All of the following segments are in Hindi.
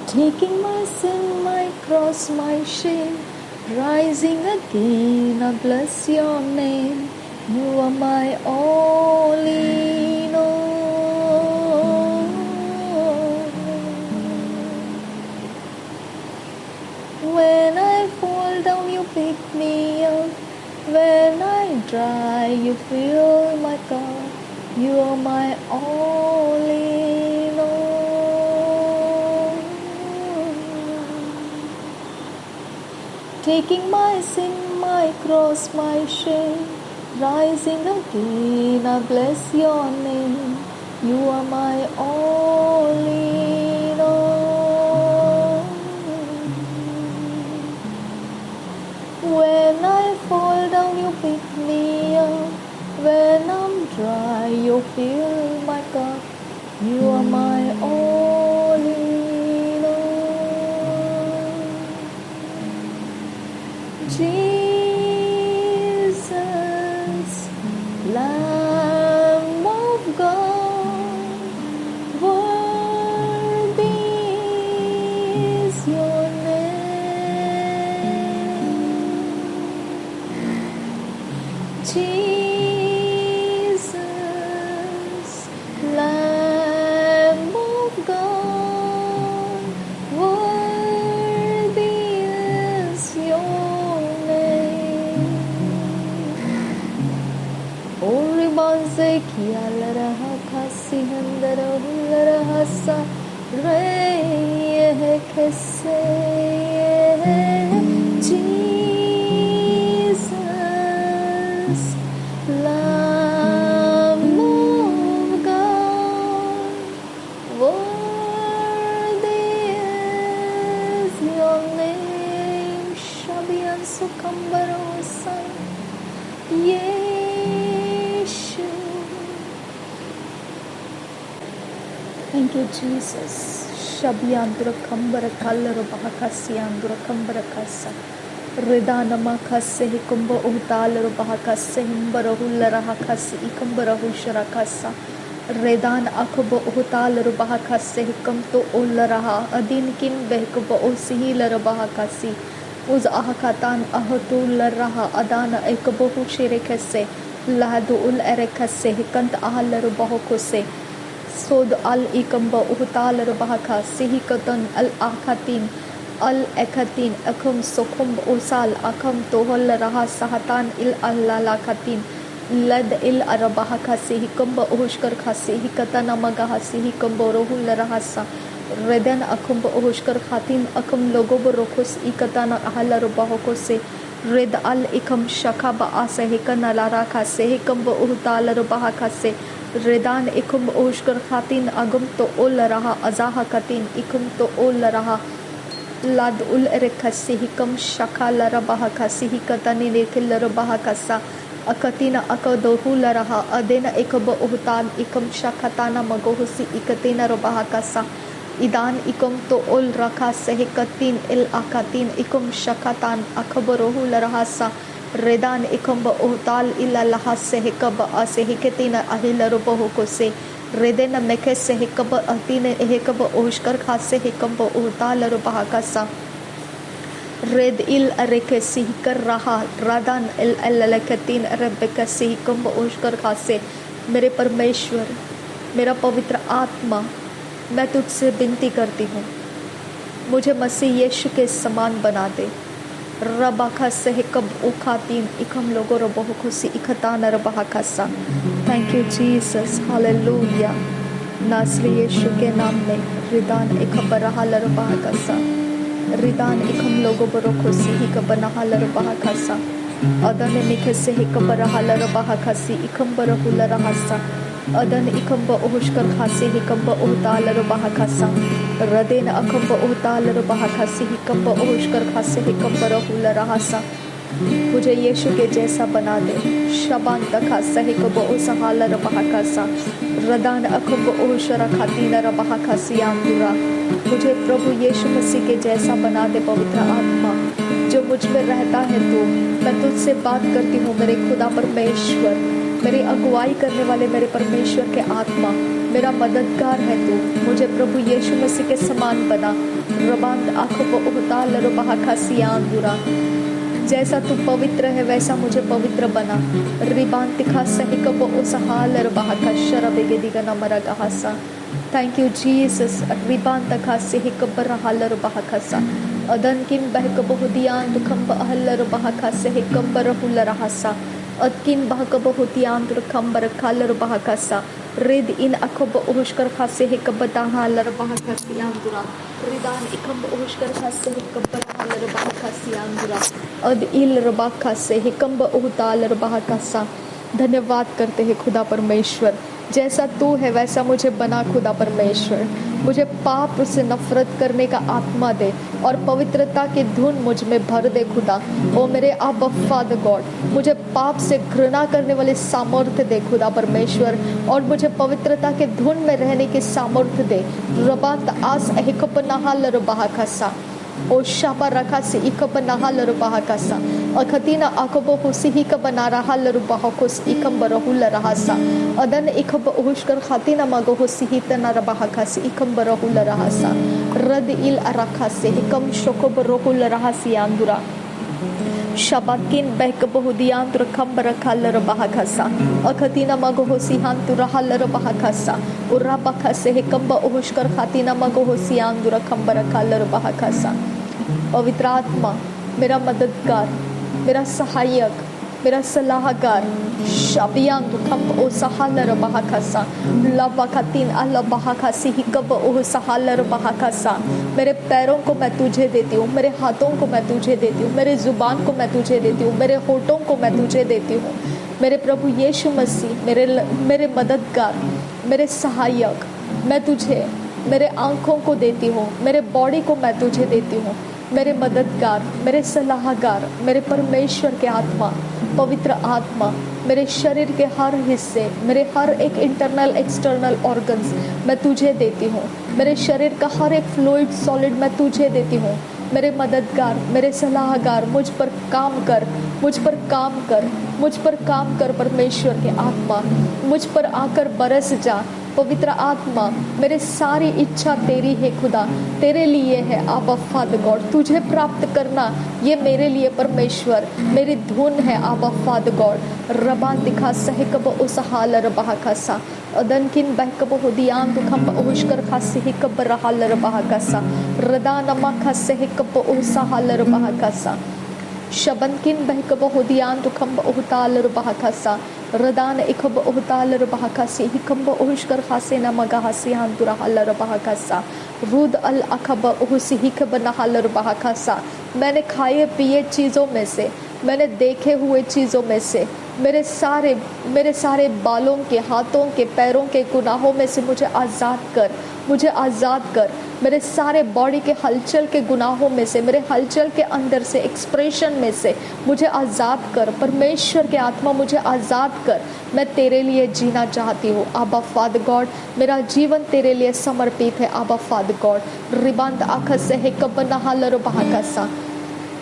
Taking my sin, my cross, my shame, rising again, I bless your name. You are my all in all. When I fall down, you pick me up. When I dry, you fill my cup. You are my all in all. Taking my sin, my cross, my shame, rising again, I bless your name. You are my all in all. When I fall down, you pick me up. When I'm dry, you fill my cup. You are my all in all. Jesus, Lamb of God, worthy is your name. Jesus, Lamb of God, worthy is your name. Ori banze kiya laraha kasi handara hularaha sa re ye kese. Jesus, Lamb of God, worthy is your name. Shabian Sukambarasan, Yeshu. Thank you, Jesus. Shabiandura Kambara Kallara Bahakasiandura Kambara Kasa. Redana Kase Hikumba Utalar Bahakase Himbara Hularaha Kasi Ikambara Husharakasa. Redan Akuba Utalar Bahakase Hikamto Ularaha Adinkin Behkuba Osihilar Bahakasi. Uz Ahakatan Ahatularaha Adana Ekabohu Shirekase. Lahadu ul Erekase Hikant Ahalar Bahokose. Sod al Ikamba Uhtalar Bahaka Sihikatan al Akatin al Ekatin Akum Sokum Usal Akam Tohol Raha Sahatan il Allah Katin Lad il Arabahaka Sihikamba Uhushkar Khasi Hikatana Magaha Sihikamba Rohul Rahasa Redan Akumba Uhushkar Khatin Akam Logobo Rokus Ikatana Ahala Bahokose Red al Ikam Shakaba Asahikana Laraka Sehikamba Uhtalar Bahakase Redan ikum oshkar khatin agum to ol raha azaha katin ikum to ol raha lad ul erekasi hikam shakala rabaha kasi hikatani lekil rabaha kasa akatina akadohu raha adena ekaba uhtan ikam shakatana magohusi ikatina rabaha kasa idan ikum to ol rakha sehikatin il akatin ikum shakatan akabarohu rahasa Redan ikamba uhtal illa laha sehikaba asehiketina ahila rubahu kose redena meke sehikaba atine ehikaba ushkar khase hikamba uhtal rubaha kasa red il areke sihikar raha radan il alakatin rebeka sehikamba ushkar khase मेरे परमेश्वर मेरा पवित्र आत्मा मैं तुझसे विनती करती हूँ मुझे मसीह यीशु के समान बना दे रबाखा सहकब उखातीन इकम लोगो रबो खुशी इखताना रबाखासा थैंक यू जीसस हालेलुया नासरी यीशु के नाम में रिदान इखबरहा लरबाखासा रिदान इकम लोगो बरो खुशी इखबनहा लरबाखासा अदन मिखे से इखबरहा लरबाखासी इकम बरहु लरहासा अदन इकम्ब उहुशकर खासी हिकम्ब उहताल रबाखासा रदेन अकम्ब उहताल रबाखासी हिकम्ब उहुशकर खासी हिकम्ब रहुल रहासा मुझे यीशु के जैसा बना दे शबान तखा सहिकब उसहाल रबाखासा रदान अकम्ब उहुशरा खातीन रबाखासी आंदुरा मुझे प्रभु यीशु मसीह के जैसा बना दे पवित्र आत्मा जो मुझ में रहता है तो मैं तुझसे बात करती हूँ मेरे खुदा परमेश्वर मेरी अगुवाई करने वाले मेरे परमेश्वर के आत्मा मेरा मददगार है तू मुझे प्रभु यीशु मसीह के समान बना रबांत आखब उहताल रबाहकासियांदुरा। जैसा तू पवित्र है वैसा मुझे पवित्र बना। रिबान तिखा सहिकब उसहाल रबाहका शरबेगेदिगा नमरगाहसा। Thank you Jesus. रिबान तखा सहिकब रहाल रबाहकासा। अदनकिन बहकब हुदियान दुखंब अहल रबाहका सहिकब रहुल रहासा। अदकिन बहकब हुदियान दुखंब रखाल रबाहकासा। रिद इन अखब उहुशकर खासे हिकब ताहाल रबाहकासियांदुरा। रिदान इकंब उहुशकर खासे हिकब रहाल रबाहकासियांदुरा। अद इल रबाका से हिकंब उहताल रबाहकासा। धन्यवाद करते हैं खुदा परमेश्वर, जैसा तू है वैसा मुझे बना खुदा परमेश्वर। मुझे पाप से नफरत करने का आत्मा दे और पवित्रता की धुन मुझ में भर दे खुदा। ओ मेरे आबा फादर गॉड, मुझे पाप से घृणा करने वाले सामर्थ्य दे खुदा परमेश्वर, और मुझे पवित्रता के धुन में रहने की सामर्थ्य दे। रबात आस हिकब नहाल रबाहकासा। ओ शापा रखा से इकब नहाल रबाहकासा। अखतीना अकबो हुसी हिकब नाराहल रबाहकोस इकम बरहुल रहासा। अदन इकब उहुशकर खातीना मगो हुसी हितना रबाहकासी इकम बरहुल रहासा। रद इल अरखा से हिकम शोकब रहुल रहासी आंदुरा। शबाकिन बहकब हुदियान तुरखम बरखाल रबाहकासा। अखतीना मगो हुसी हान तुरहल रबाहकासा। उर्रा बखा से हिकम उहुशकर खातीना मगो हुसी आंदुरा खम बरखाल रबाहकासा। पवित्र आत्मा मेरा मददगार, मेरा सहायक, मेरा सलाहकार, शाबियान दुखंब ओ सहाल रबाहकासा। लबाकातीन अलबाहकासी हिकब ओ सहाल रबाहकासा। मेरे पैरों को मैं तुझे देती हूँ, मेरे हाथों को मैं तुझे देती हूँ, मेरे जुबान को मैं तुझे देती हूँ, मेरे होठों को मैं तुझे देती हूँ। मेरे प्रभु यीशु मसीह, मेरे मददगार, मेरे सहायक, मैं तुझे मेरे आँखों को देती हूँ, मेरे बॉडी को मैं तुझे देती हूँ। मेरे मददगार, मेरे सलाहकार, मेरे परमेश्वर के आत्मा, पवित्र आत्मा, मेरे शरीर के हर हिस्से, मेरे हर एक इंटरनल एक्सटर्नल ऑर्गन्स मैं तुझे देती हूँ। मेरे शरीर का हर एक फ्लूइड सॉलिड मैं तुझे देती हूँ। मेरे मददगार, मेरे सलाहकार, मुझ पर काम कर, मुझ पर काम कर, मुझ पर काम कर परमेश्वर के आत्मा, मुझ पर आकर बरस जा। पवित्र आत्मा, मेरे सारी इच्छा तेरी है खुदा, तेरे लिए है आबा फादर गॉड। तुझे प्राप्त करना ये मेरे लिए परमेश्वर मेरी धुन है आबा फादर गॉड। रबा दिखा सहकब उसहाल रबाहकासा। अदनकिन बहकब हुदियान दुखंब उहुशकर खासे हिकब रहाल रबाहकासा। रदा नमा खासे हिकब उसहाल रबाहकासा। शबनकिन बहकब हुदियान दुखंब उहताल रबाहकासा। रदान इकब उहताल रबाहकासी हिकब उहुशकर खासे नमगाहसी हांतुरहाल रबाहकासा। रुद अल अखब उहुसी हिकब नहाल रबाहकासा। मैंने खाए पिए चीज़ों में से, मैंने देखे हुए चीज़ों में से, मेरे सारे बालों के, हाथों के, पैरों के गुनाहों में से मुझे आज़ाद कर, मुझे आज़ाद कर। मेरे सारे बॉडी के हलचल के गुनाहों में से, मेरे हलचल के अंदर से, एक्सप्रेशन में से मुझे आज़ाद कर। परमेश्वर के आत्मा मुझे आज़ाद कर। मैं तेरे लिए जीना चाहती हूँ आबा फादर गॉड। मेरा जीवन तेरे लिए समर्पित है आबा फादर गॉड। रिबांत आखस से हिकब नहाल रबाहकासा।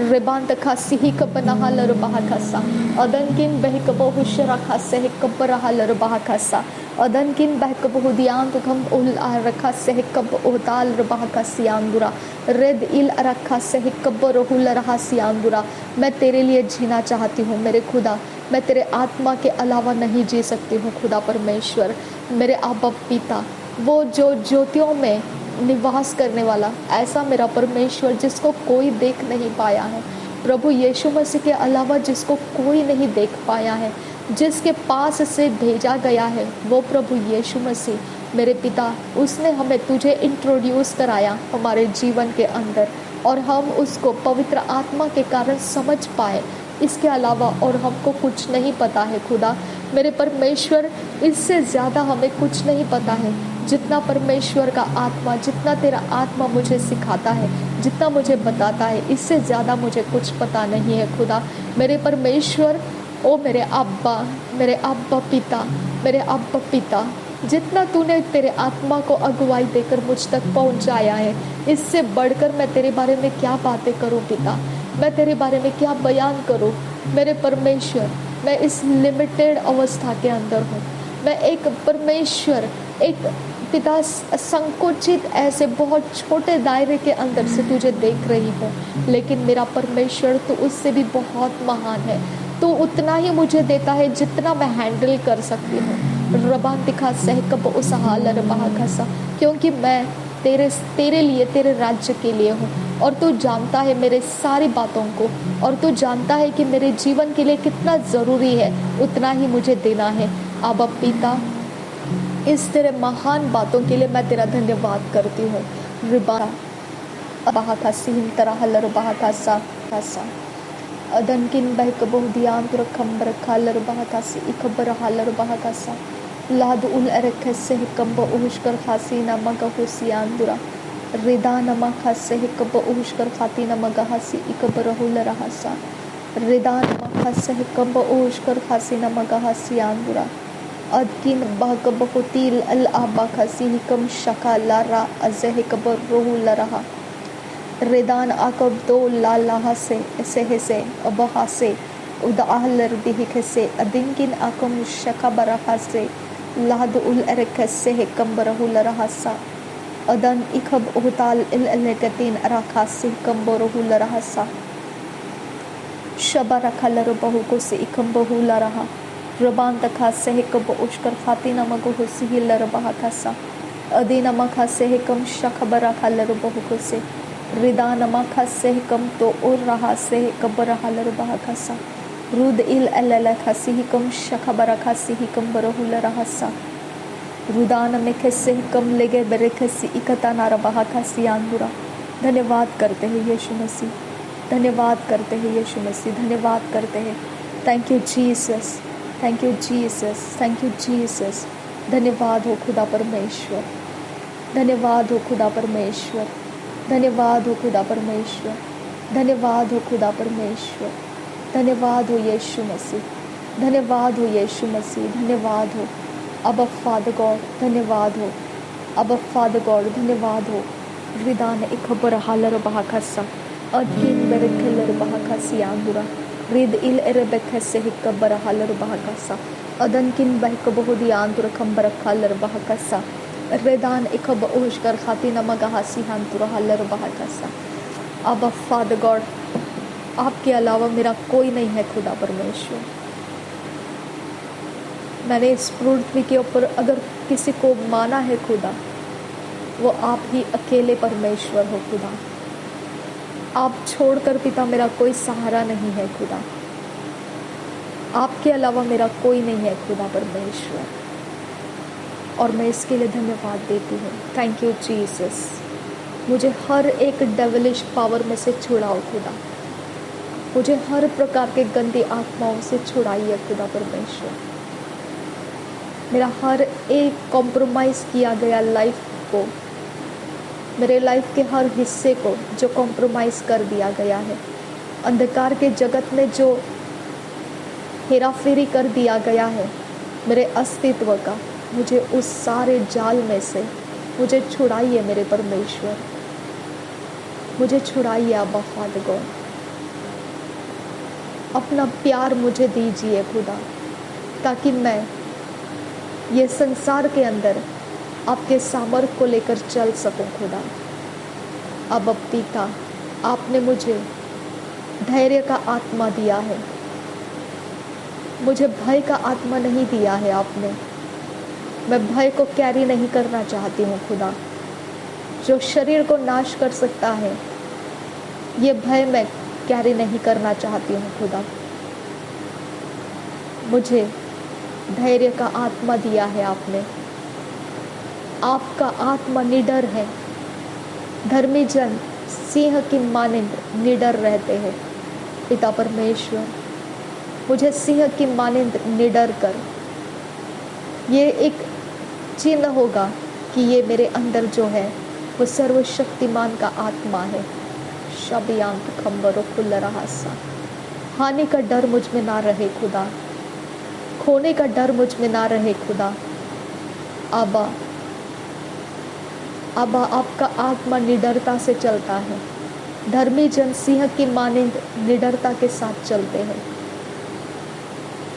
रिबांत खासी हिकब नहाल रबाहकासा। अदनकिन बहकब हुशरा खासे हिकब रहाल रबाहकासा। अदनकिन बहकब हुदियान तुखम उल रखा से हिकब उहताल रबाहकासियांदुरा। रेद इल रखा से हिकब रहुल रहासियांदुरा। मैं तेरे लिए जीना चाहती हूँ मेरे खुदा, मैं तेरे आत्मा के अलावा नहीं जी सकती हूँ खुदा परमेश्वर। मेरे आबा पिता, वो जो ज्योतियों में निवास करने वाला, ऐसा मेरा परमेश्वर जिसको कोई देख नहीं पाया है, प्रभु यीशु मसीह के अलावा जिसको कोई नहीं देख पाया है, जिसके पास से भेजा गया है, वो प्रभु यीशु मसीह मेरे पिता, उसने हमें तुझे इंट्रोड्यूस कराया हमारे जीवन के अंदर, और हम उसको पवित्र आत्मा के कारण समझ पाए। इसके अलावा और हमको कुछ नहीं पता है खुदा मेरे परमेश्वर। इससे ज़्यादा हमें कुछ नहीं पता है जितना परमेश्वर का आत्मा, जितना तेरा आत्मा मुझे सिखाता है, जितना मुझे बताता है, इससे ज़्यादा मुझे कुछ पता नहीं है खुदा मेरे परमेश्वर। ओ मेरे अब्बा पिता, मेरे अब्बा पिता, जितना तूने तेरे आत्मा को अगुवाई देकर मुझ तक पहुंचाया है, इससे बढ़कर मैं तेरे बारे में क्या बातें करूं पिता, मैं तेरे बारे में क्या बयान करूं मेरे परमेश्वर। मैं इस लिमिटेड अवस्था के अंदर हूँ, मैं एक परमेश्वर, एक पिता संकुचित ऐसे बहुत छोटे दायरे के अंदर से तुझे देख रही हूँ, लेकिन मेरा परमेश्वर तो उससे भी बहुत महान है। तो उतना ही मुझे देता है जितना मैं हैंडल कर सकती हूँ। रबांतिका सहकब उस हाल रबाहसा, क्योंकि मैं तेरे लिए, तेरे राज्य के लिए हूँ, और तू जानता है मेरे सारी बातों को, और तू जानता है कि मेरे जीवन के लिए कितना ज़रूरी है, उतना ही मुझे देना है। आबा पिता, इस तेरे महान बातों के लिए मैं तेरा धन्यवाद करती हूँ। रिबा बाहकासी हिम तरह लर बाहकासा कासा अदनकिन बहक बहुदियान तुर खंबर खालर बाहकासी इकबर हालर बाहकासा लाद उल अरखसे हिकब उहुशकर खासी नमक हुसियान दुरा रिदा नमक खासे हिकब उहुशकर खाती नमक हासी इकबर हुल रहसा रिदा नमक खासे हिकब उहुशकर खासी नमक हासियान दुरा अदकिन बहक बहुतील अल आबा खासी हिकम शका लारा अज़े हिकबर रुहुल रहा रेदान आकब दो लालाहा से ऐसे अबहा से उदाहलर दिहिक से अदिंकिन आकम शका बरहा से लाद उल अरकसे हिकम बरहुल रहसा अदन इखब उहताल इल अलगतीन अराखासी हिकम बरहुल रहसा शबा रखलर बहु को से इखम बहुल रहा रबान तखा से हिकब उशकर खाती नमक हुसी लर बहासा अदी नमक से हिकम शखबर खलर बहु को से रिदा नमक से हिकम तो उर रहा से हिकब रहा लर बहासा रुद इल अल खसी हिकम शखबर खसी हिकम बरहुल रहसा रुदान में खसे हिकम लेगे बरे खसी इकता नार बहा खसी आंदुरा। धन्यवाद करते हैं यीशु मसीह, धन्यवाद करते हैं यीशु मसीह, धन्यवाद करते हैं। Thank you Jesus, thank you Jesus, thank you Jesus. धन्यवाद हो खुदा परमेश्वर, धन्यवाद हो खुदा परमेश्वर, धन्यवाद हो खुदा परमेश्वर, धन्यवाद हो खुदा परमेश्वर, धन्यवाद हो यीशु मसीह, धन्यवाद हो यीशु मसीह, धन्यवाद हो अब फादर गॉड, धन्यवाद हो अब फादर गॉड, धन्यवाद हो। रिदान इखबर हालर बहाखसा अदकिन बेरखलर बहाखसी आंदुरा रिद इल एरबेखसे हिकबर हालर बहाखसा अदनकिन बहक बहुदी आंदुर खंबर खालर बहाखसा रेदान इखब उहशकर खाती नमक हासी हांतुर हालर बहाखसा। अब फादर गॉड, आपके अलावा मेरा कोई नहीं है खुदा परमेश्वर। मैंने इस पृथ्वी के ऊपर अगर किसी को माना है खुदा, वो आप ही अकेले परमेश्वर हो खुदा। आप छोड़कर पिता मेरा कोई सहारा नहीं है खुदा, आपके अलावा मेरा कोई नहीं है खुदा परमेश्वर, और मैं इसके लिए धन्यवाद देती हूँ। Thank you Jesus. मुझे हर एक डेविलिश पावर में से छुड़ाओ खुदा, मुझे हर प्रकार के गंदी आत्माओं से छुड़ाइए खुदा परमेश्वर। मेरा हर एक कॉम्प्रोमाइज़ किया गया लाइफ को, मेरे लाइफ के हर हिस्से को जो कॉम्प्रोमाइज़ कर दिया गया है, अंधकार के जगत में जो हेरा फेरी कर दिया गया है मेरे अस्तित्व का, मुझे उस सारे जाल में से मुझे छुड़ाइए मेरे परमेश्वर, मुझे छुड़ाइए अब्बा फादर गॉड। अपना प्यार मुझे दीजिए खुदा, ताकि मैं ये संसार के अंदर आपके सामर्थ को लेकर चल सकूं खुदा। अब पिता, आपने मुझे धैर्य का आत्मा दिया है, मुझे भय का आत्मा नहीं दिया है आपने। मैं भय को कैरी नहीं करना चाहती हूँ खुदा, जो शरीर को नाश कर सकता है, ये भय मैं कैरी नहीं करना चाहती हूँ खुदा। मुझे धैर्य का आत्मा दिया है आपने। आपका आत्मा निडर है। धर्मी जन सिंह की मानिंद निडर रहते हैं। पिता परमेश्वर, मुझे सिंह की मानिंद निडर कर। ये एक चिन्ह होगा कि ये मेरे अंदर जो है वो सर्वशक्तिमान का आत्मा है। शबियांत खंबरो खुल रहा सा। हानि का डर मुझ में ना रहे खुदा, खोने का डर मुझ में ना रहे खुदा। आबा, आबा, आपका आत्मा निडरता से चलता है। धर्मी जन सिंह की मानिंद निडरता के साथ चलते हैं।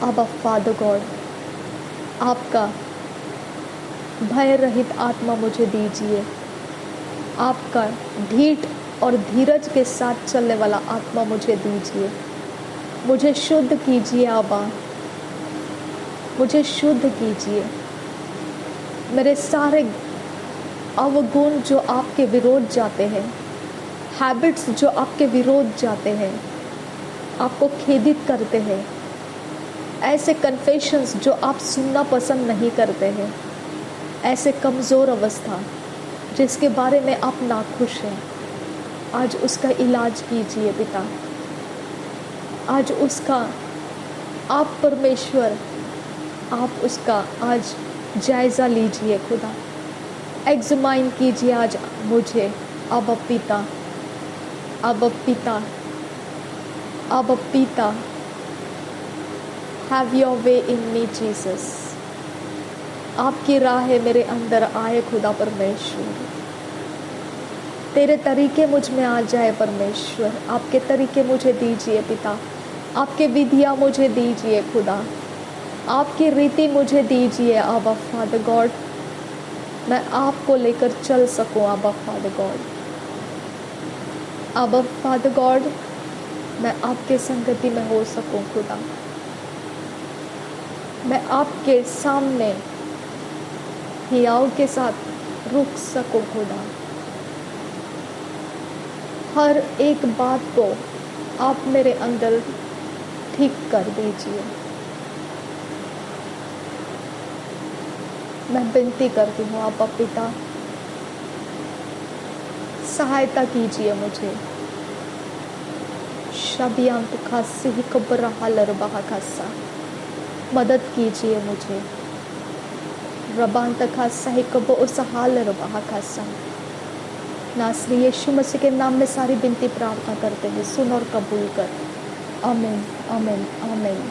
आबा फादर गॉड, आपका भय रहित आत्मा मुझे दीजिए। आपका ढीठ और धीरज के साथ चलने वाला आत्मा मुझे दीजिए। मुझे शुद्ध कीजिए आबा, मुझे शुद्ध कीजिए। मेरे सारे अवगुण जो आपके विरोध जाते हैं, हैबिट्स जो आपके विरोध जाते हैं, आपको खेदित करते हैं, ऐसे कन्फेशंस जो आप सुनना पसंद नहीं करते हैं, ऐसे कमज़ोर अवस्था जिसके बारे में आप नाखुश हैं, आज उसका इलाज कीजिए पिता। आज उसका आप परमेश्वर, आप उसका आज जायज़ा लीजिए खुदा। एग्जामाइन कीजिए आज मुझे, अब पिता, अब पिता, अब पिता। Have your way in me Jesus. आपकी राहें मेरे अंदर आए खुदा परमेश्वर। तेरे तरीके मुझ में आ जाए परमेश्वर। आपके तरीके मुझे दीजिए पिता। आपके विधियाँ मुझे दीजिए खुदा। आपकी रीति मुझे दीजिए आबा फादर गॉड। मैं आपको लेकर चल सकूं आबा फादर गॉड। आबा फादर गॉड, मैं आपके संगति में हो सकूं खुदा। मैं आपके सामने हियाव के साथ रुक सकूं खुदा। हर एक बात को आप मेरे अंदर ठीक कर दीजिए। मैं विनती करती हूँ आपा पिता, सहायता कीजिए मुझे। शबियांत खासी ही कब्र हालर बहा खासा, मदद कीजिए मुझे। रबांत खासा ही कब्र उस हालर बहा खासा। नासरी यीशु मसीह के नाम में सारी विनती प्रार्थना करते हैं, सुन और कबूल कर। आमीन, आमीन, आमीन।